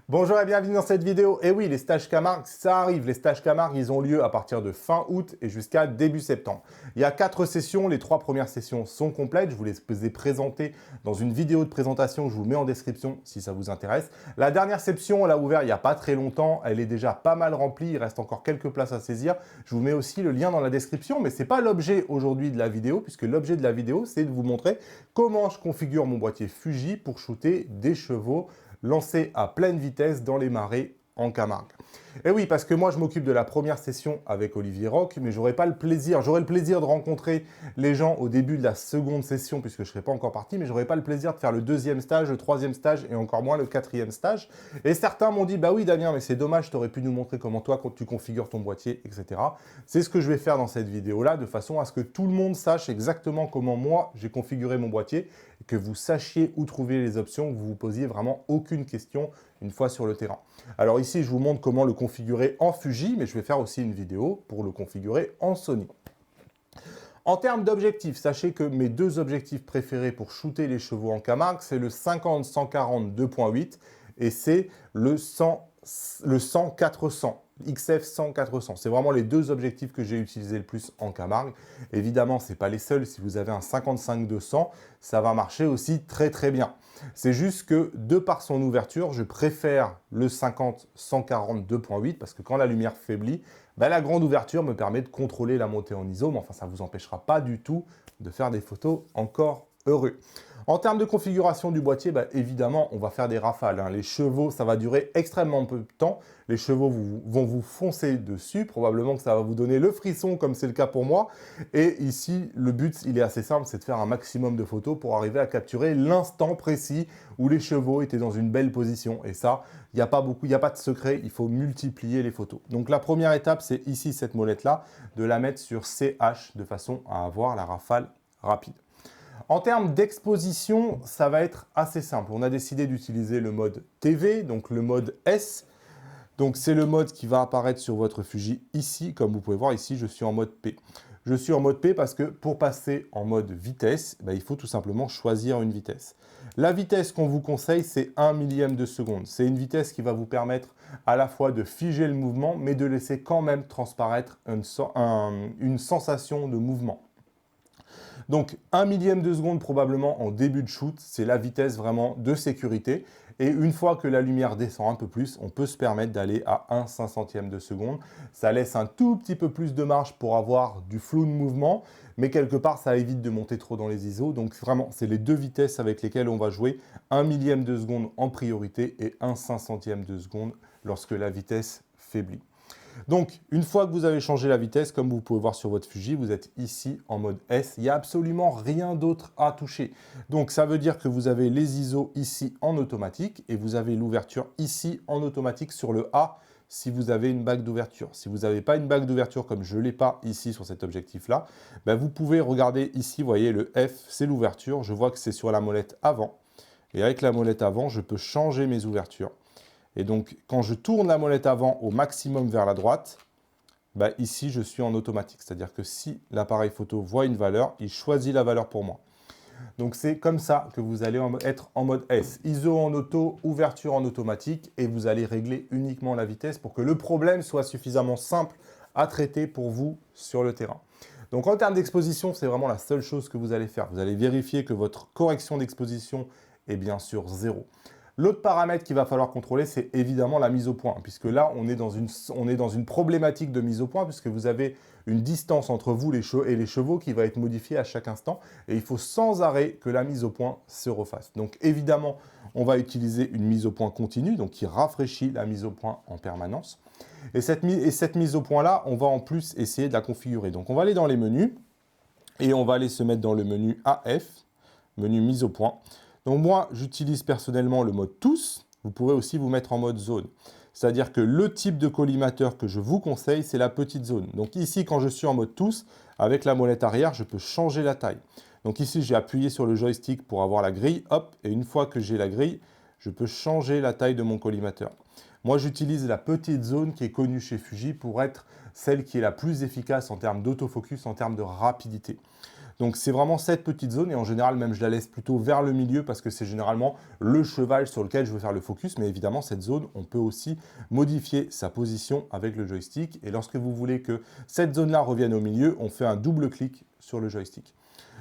Bonjour et bienvenue dans cette vidéo. Et oui, les stages Camargue, ça arrive. Les stages Camargue, ils ont lieu à partir de fin août et jusqu'à début septembre. Il y a 4 sessions. Les 3 premières sessions sont complètes. Je vous les ai présentées dans une vidéo de présentation que je vous mets en description si ça vous intéresse. La dernière session, elle a ouvert il n'y a pas très longtemps. Elle est déjà pas mal remplie. Il reste encore quelques places à saisir. Je vous mets aussi le lien dans la description, mais ce n'est pas l'objet aujourd'hui de la vidéo, puisque l'objet de la vidéo, c'est de vous montrer comment je configure mon boîtier Fuji pour shooter des chevaux lancé à pleine vitesse dans les marais en Camargue. Et oui, parce que moi, je m'occupe de la première session avec Olivier Roch, mais j'aurai le plaisir de rencontrer les gens au début de la seconde session, puisque je ne serai pas encore parti, mais j'aurai pas le plaisir de faire le deuxième stage, le troisième stage et encore moins le quatrième stage. Et certains m'ont dit, bah oui Damien, mais c'est dommage, tu aurais pu nous montrer comment toi, quand tu configures ton boîtier, etc. C'est ce que je vais faire dans cette vidéo-là, de façon à ce que tout le monde sache exactement comment moi, j'ai configuré mon boîtier, et que vous sachiez où trouver les options, que vous vous posiez vraiment aucune question une fois sur le terrain. Alors ici, je vous montre comment le configurer en Fuji, mais je vais faire aussi une vidéo pour le configurer en Sony. En termes d'objectifs, sachez que mes deux objectifs préférés pour shooter les chevaux en Camargue, c'est le 50-140 2.8 et c'est le 100-400. XF 100-400. C'est vraiment les deux objectifs que j'ai utilisés le plus en Camargue. Évidemment, ce n'est pas les seuls. Si vous avez un 55-200, ça va marcher aussi très très bien. C'est juste que, de par son ouverture, je préfère le 50-140 2.8 parce que quand la lumière faiblit, la grande ouverture me permet de contrôler la montée en ISO, mais enfin, ça ne vous empêchera pas du tout de faire des photos encore heureux. En termes de configuration du boîtier, évidemment, on va faire des rafales. Les chevaux, ça va durer extrêmement peu de temps. Les chevaux vont vous foncer dessus. Probablement que ça va vous donner le frisson, comme c'est le cas pour moi. Et ici, le but, il est assez simple, c'est de faire un maximum de photos pour arriver à capturer l'instant précis où les chevaux étaient dans une belle position. Et ça, il n'y a pas de secret, il faut multiplier les photos. Donc la première étape, c'est ici, cette molette-là, de la mettre sur CH de façon à avoir la rafale rapide. En termes d'exposition, ça va être assez simple. On a décidé d'utiliser le mode TV, donc le mode S. Donc c'est le mode qui va apparaître sur votre Fuji ici. Comme vous pouvez voir ici, je suis en mode P. Je suis en mode P parce que pour passer en mode vitesse, il faut tout simplement choisir une vitesse. La vitesse qu'on vous conseille, c'est 1 millième de seconde. C'est une vitesse qui va vous permettre à la fois de figer le mouvement, mais de laisser quand même transparaître une sensation de mouvement. Donc 1 millième de seconde probablement en début de shoot, c'est la vitesse vraiment de sécurité. Et une fois que la lumière descend un peu plus, on peut se permettre d'aller à 1/500e de seconde. Ça laisse un tout petit peu plus de marge pour avoir du flou de mouvement, mais quelque part, ça évite de monter trop dans les ISO. Donc vraiment, c'est les deux vitesses avec lesquelles on va jouer. 1 millième de seconde en priorité et 1/500e de seconde lorsque la vitesse faiblit. Donc, une fois que vous avez changé la vitesse, comme vous pouvez voir sur votre Fuji, vous êtes ici en mode S. Il n'y a absolument rien d'autre à toucher. Donc, ça veut dire que vous avez les ISO ici en automatique et vous avez l'ouverture ici en automatique sur le A si vous avez une bague d'ouverture. Si vous n'avez pas une bague d'ouverture comme je ne l'ai pas ici sur cet objectif-là, vous pouvez regarder ici, vous voyez le F, c'est l'ouverture. Je vois que c'est sur la molette avant. Et avec la molette avant, je peux changer mes ouvertures. Et donc, quand je tourne la molette avant au maximum vers la droite, ici, je suis en automatique. C'est-à-dire que si l'appareil photo voit une valeur, il choisit la valeur pour moi. Donc, c'est comme ça que vous allez être en mode S. ISO en auto, ouverture en automatique, et vous allez régler uniquement la vitesse pour que le problème soit suffisamment simple à traiter pour vous sur le terrain. Donc, en termes d'exposition, c'est vraiment la seule chose que vous allez faire. Vous allez vérifier que votre correction d'exposition est bien sûr 0. L'autre paramètre qu'il va falloir contrôler, c'est évidemment la mise au point, puisque là, on est dans une problématique de mise au point, puisque vous avez une distance entre vous et les chevaux qui va être modifiée à chaque instant, et il faut sans arrêt que la mise au point se refasse. Donc évidemment, on va utiliser une mise au point continue, donc qui rafraîchit la mise au point en permanence. Et cette mise au point-là, on va en plus essayer de la configurer. Donc on va aller dans les menus, et on va aller se mettre dans le menu AF, menu mise au point. Donc moi, j'utilise personnellement le mode tous. Vous pourrez aussi vous mettre en mode zone. C'est-à-dire que le type de collimateur que je vous conseille, c'est la petite zone. Donc ici, quand je suis en mode tous, avec la molette arrière, je peux changer la taille. Donc ici, j'ai appuyé sur le joystick pour avoir la grille. Hop, et une fois que j'ai la grille, je peux changer la taille de mon collimateur. Moi, j'utilise la petite zone qui est connue chez Fuji pour être celle qui est la plus efficace en termes d'autofocus, en termes de rapidité. Donc c'est vraiment cette petite zone, et en général même je la laisse plutôt vers le milieu parce que c'est généralement le cheval sur lequel je veux faire le focus, mais évidemment cette zone, on peut aussi modifier sa position avec le joystick, et lorsque vous voulez que cette zone-là revienne au milieu, on fait un double clic sur le joystick.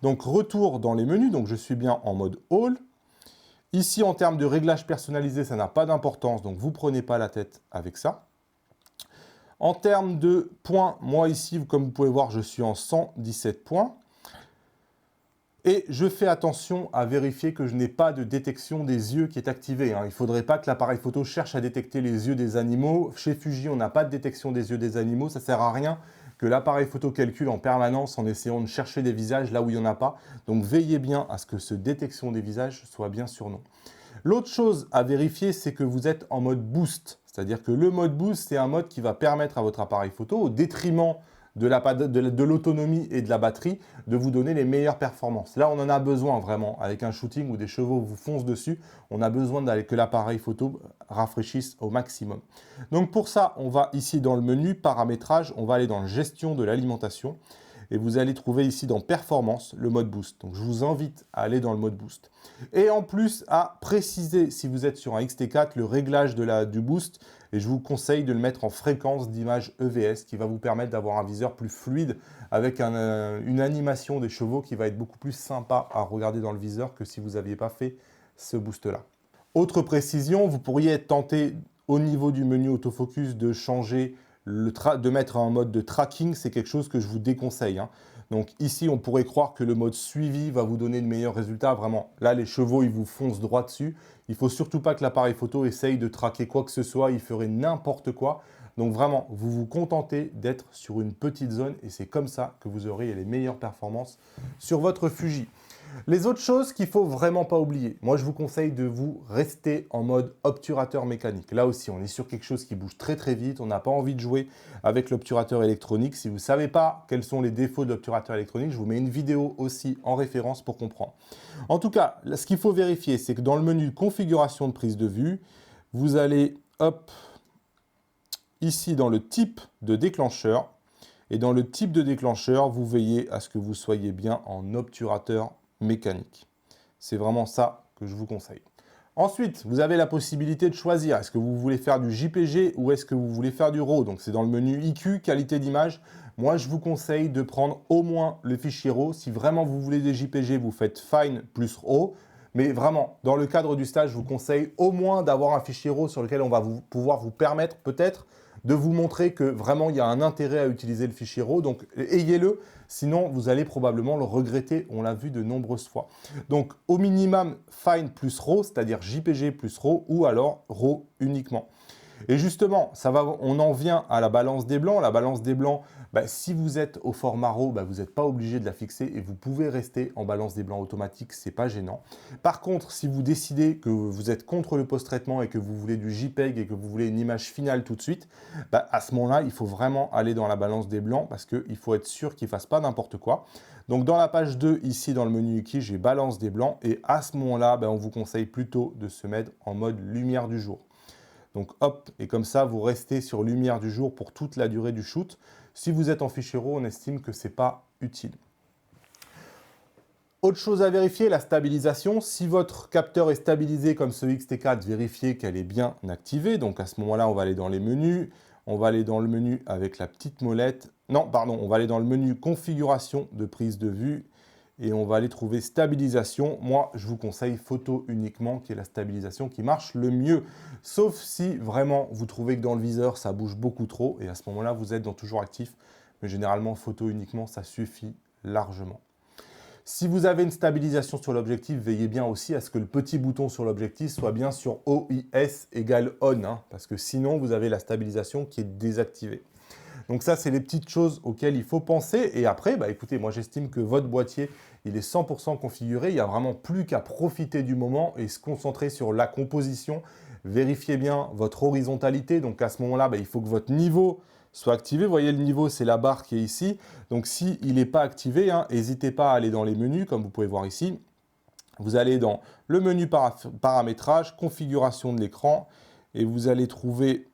Donc retour dans les menus, donc je suis bien en mode All. Ici en termes de réglage personnalisé, ça n'a pas d'importance, donc vous ne prenez pas la tête avec ça. En termes de points, moi ici, comme vous pouvez voir, je suis en 117 points. Et je fais attention à vérifier que je n'ai pas de détection des yeux qui est activée. Il ne faudrait pas que l'appareil photo cherche à détecter les yeux des animaux. Chez Fuji, on n'a pas de détection des yeux des animaux. Ça ne sert à rien que l'appareil photo calcule en permanence en essayant de chercher des visages là où il n'y en a pas. Donc veillez bien à ce que ce détection des visages soit bien sur non. L'autre chose à vérifier, c'est que vous êtes en mode boost. C'est-à-dire que le mode boost, c'est un mode qui va permettre à votre appareil photo, au détriment de l'autonomie et de la batterie, de vous donner les meilleures performances. Là, on en a besoin vraiment. Avec un shooting où des chevaux vous foncent dessus, on a besoin que l'appareil photo rafraîchisse au maximum. Donc pour ça, on va ici dans le menu paramétrage, on va aller dans gestion de l'alimentation. Et vous allez trouver ici dans performance le mode boost. Donc je vous invite à aller dans le mode boost. Et en plus à préciser, si vous êtes sur un XT4, le réglage du boost. Et je vous conseille de le mettre en fréquence d'image EVS qui va vous permettre d'avoir un viseur plus fluide avec une animation des chevaux qui va être beaucoup plus sympa à regarder dans le viseur que si vous n'aviez pas fait ce boost-là. Autre précision, vous pourriez être tenté au niveau du menu autofocus de changer de mettre un mode de tracking, c'est quelque chose que je vous déconseille. Donc ici, on pourrait croire que le mode suivi va vous donner de meilleurs résultats. Vraiment, là, les chevaux, ils vous foncent droit dessus. Il ne faut surtout pas que l'appareil photo essaye de traquer quoi que ce soit. Il ferait n'importe quoi. Donc vraiment, vous vous contentez d'être sur une petite zone et c'est comme ça que vous aurez les meilleures performances sur votre Fuji. Les autres choses qu'il ne faut vraiment pas oublier, moi je vous conseille de vous rester en mode obturateur mécanique. Là aussi, on est sur quelque chose qui bouge très très vite, on n'a pas envie de jouer avec l'obturateur électronique. Si vous ne savez pas quels sont les défauts de l'obturateur électronique, je vous mets une vidéo aussi en référence pour comprendre. En tout cas, ce qu'il faut vérifier, c'est que dans le menu configuration de prise de vue, vous allez ici dans le type de déclencheur, et dans le type de déclencheur, vous veillez à ce que vous soyez bien en obturateur mécanique. C'est vraiment ça que je vous conseille. Ensuite, vous avez la possibilité de choisir. Est-ce que vous voulez faire du JPG ou est-ce que vous voulez faire du RAW? Donc c'est dans le menu IQ, qualité d'image. Moi, je vous conseille de prendre au moins le fichier RAW. Si vraiment vous voulez des JPG, vous faites Fine plus RAW. Mais vraiment, dans le cadre du stage, je vous conseille au moins d'avoir un fichier RAW sur lequel on va pouvoir vous permettre peut-être de vous montrer que vraiment il y a un intérêt à utiliser le fichier RAW. Donc ayez-le, sinon vous allez probablement le regretter. On l'a vu de nombreuses fois. Donc au minimum Fine plus RAW, c'est-à-dire JPG plus RAW ou alors RAW uniquement. Et justement, on en vient à la balance des blancs. La balance des blancs, si vous êtes au format RAW, vous n'êtes pas obligé de la fixer et vous pouvez rester en balance des blancs automatique, ce n'est pas gênant. Par contre, si vous décidez que vous êtes contre le post-traitement et que vous voulez du JPEG et que vous voulez une image finale tout de suite, à ce moment-là, il faut vraiment aller dans la balance des blancs parce qu'il faut être sûr qu'il ne fasse pas n'importe quoi. Donc dans la page 2, ici dans le menu Wiki, j'ai balance des blancs et à ce moment-là, on vous conseille plutôt de se mettre en mode lumière du jour. Donc hop, et comme ça, vous restez sur lumière du jour pour toute la durée du shoot. Si vous êtes en fichier RAW, on estime que ce n'est pas utile. Autre chose à vérifier, la stabilisation. Si votre capteur est stabilisé comme ce XT4, vérifiez qu'elle est bien activée. Donc à ce moment-là, on va aller dans les menus. On va aller dans le menu avec la petite molette. Non, pardon, on va aller dans le menu configuration de prise de vue. Et on va aller trouver stabilisation. Moi, je vous conseille photo uniquement, qui est la stabilisation qui marche le mieux. Sauf si vraiment vous trouvez que dans le viseur, ça bouge beaucoup trop. Et à ce moment-là, vous êtes dans toujours actif. Mais généralement, photo uniquement, ça suffit largement. Si vous avez une stabilisation sur l'objectif, veillez bien aussi à ce que le petit bouton sur l'objectif soit bien sur OIS égale ON. Parce que sinon, vous avez la stabilisation qui est désactivée. Donc ça, c'est les petites choses auxquelles il faut penser. Et après, écoutez, moi j'estime que votre boîtier, il est 100% configuré. Il n'y a vraiment plus qu'à profiter du moment et se concentrer sur la composition. Vérifiez bien votre horizontalité. Donc à ce moment-là, il faut que votre niveau soit activé. Vous voyez, le niveau, c'est la barre qui est ici. Donc s'il n'est pas activé, n'hésitez pas à aller dans les menus, comme vous pouvez voir ici. Vous allez dans le menu paramétrage, configuration de l'écran, et vous allez trouver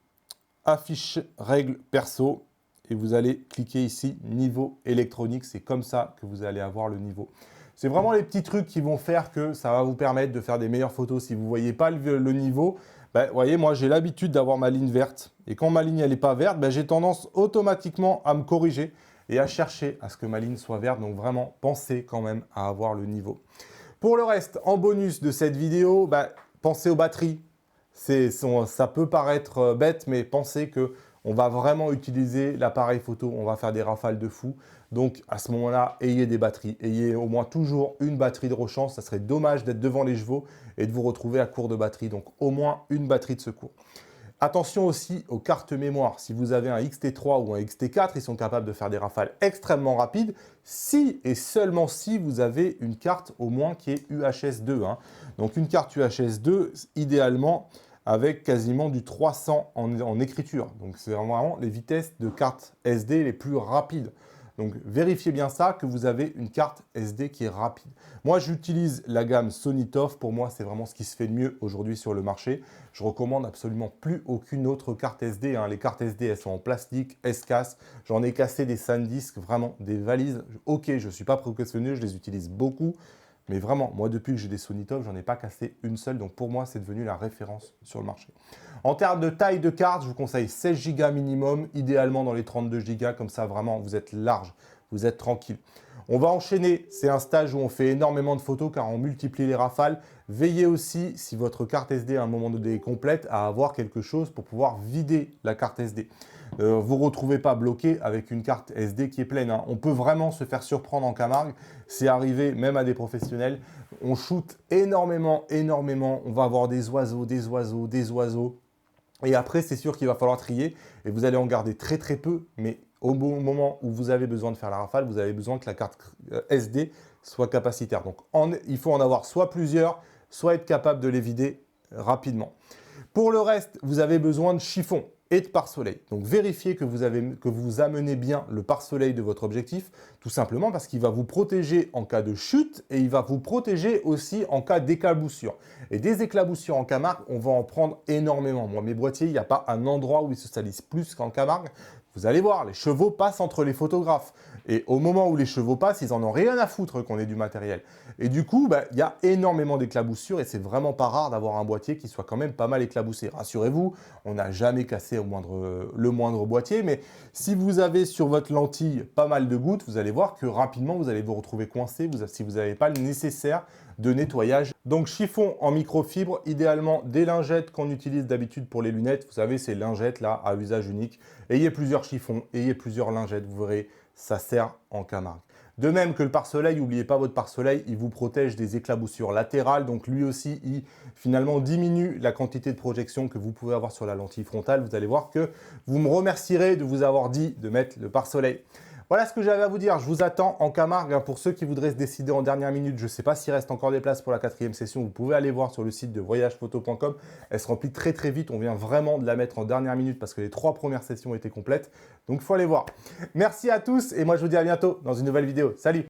affiche règles perso. et vous allez cliquer ici niveau électronique. C'est comme ça que vous allez avoir le niveau. C'est vraiment les petits trucs qui vont faire que ça va vous permettre de faire des meilleures photos. Si vous ne voyez pas le niveau, vous voyez, moi j'ai l'habitude d'avoir ma ligne verte. Et quand ma ligne n'est pas verte, j'ai tendance automatiquement à me corriger et à chercher à ce que ma ligne soit verte. Donc vraiment, pensez quand même à avoir le niveau. Pour le reste, en bonus de cette vidéo, pensez aux batteries. Ça peut paraître bête, mais pensez qu'on va vraiment utiliser l'appareil photo. On va faire des rafales de fou. Donc, à ce moment-là, ayez des batteries. Ayez au moins toujours une batterie de rechange. Ça serait dommage d'être devant les chevaux et de vous retrouver à court de batterie. Donc, au moins une batterie de secours. Attention aussi aux cartes mémoire. Si vous avez un XT3 ou un XT4, ils sont capables de faire des rafales extrêmement rapides si et seulement si vous avez une carte au moins qui est UHS 2. Donc, une carte UHS 2, idéalement, avec quasiment du 300 en écriture. Donc, c'est vraiment les vitesses de carte SD les plus rapides. Donc, vérifiez bien ça, que vous avez une carte SD qui est rapide. Moi, j'utilise la gamme Sony-TOF. Pour moi, c'est vraiment ce qui se fait de mieux aujourd'hui sur le marché. Je recommande absolument plus aucune autre carte SD. Les cartes SD, elles sont en plastique, elles se cassent. J'en ai cassé des SanDisk, vraiment des valises. Ok, je ne suis pas précautionneux, je les utilise beaucoup. Mais vraiment, moi, depuis que j'ai des Sony-TOF, j'en ai pas cassé une seule. Donc, pour moi, c'est devenu la référence sur le marché. En termes de taille de carte, je vous conseille 16 Go minimum, idéalement dans les 32 Go. Comme ça, vraiment, vous êtes large, vous êtes tranquille. On va enchaîner. C'est un stage où on fait énormément de photos car on multiplie les rafales. Veillez aussi, si votre carte SD à un moment donné est complète, à avoir quelque chose pour pouvoir vider la carte SD. Vous ne vous retrouvez pas bloqué avec une carte SD qui est pleine. On peut vraiment se faire surprendre en Camargue. C'est arrivé même à des professionnels. On shoot énormément. On va avoir des oiseaux. Et après, c'est sûr qu'il va falloir trier. Et vous allez en garder très peu. Mais au bon moment où vous avez besoin de faire la rafale, vous avez besoin que la carte SD soit capacitaire. Donc, il faut en avoir soit plusieurs, soit être capable de les vider rapidement. Pour le reste, vous avez besoin de chiffon et de pare-soleil. Donc, vérifiez que vous amenez bien le pare-soleil de votre objectif, tout simplement parce qu'il va vous protéger en cas de chute et il va vous protéger aussi en cas d'éclaboussure. Et des éclaboussures en Camargue, on va en prendre énormément. Moi, mes boîtiers, il n'y a pas un endroit où ils se salissent plus qu'en Camargue. Vous allez voir, les chevaux passent entre les photographes. Et au moment où les chevaux passent, ils en ont rien à foutre qu'on ait du matériel. Et du coup, il y a énormément d'éclaboussures et c'est vraiment pas rare d'avoir un boîtier qui soit quand même pas mal éclaboussé. Rassurez-vous, on n'a jamais cassé le moindre boîtier, mais si vous avez sur votre lentille pas mal de gouttes, vous allez voir que rapidement, vous allez vous retrouver coincé si vous n'avez pas le nécessaire de nettoyage. Donc, chiffon en microfibre, idéalement des lingettes qu'on utilise d'habitude pour les lunettes. Vous savez, ces lingettes là à usage unique. Ayez plusieurs chiffons, ayez plusieurs lingettes, vous verrez, ça sert en Camargue. De même que le pare-soleil, n'oubliez pas votre pare-soleil, il vous protège des éclaboussures latérales. Donc lui aussi, il finalement diminue la quantité de projection que vous pouvez avoir sur la lentille frontale. Vous allez voir que vous me remercierez de vous avoir dit de mettre le pare-soleil. Voilà ce que j'avais à vous dire. Je vous attends en Camargue. Pour ceux qui voudraient se décider en dernière minute, je ne sais pas s'il reste encore des places pour la 4e session. Vous pouvez aller voir sur le site de voyagephoto.com. Elle se remplit très vite. On vient vraiment de la mettre en dernière minute parce que les 3 premières sessions étaient complètes. Donc, il faut aller voir. Merci à tous et moi, je vous dis à bientôt dans une nouvelle vidéo. Salut!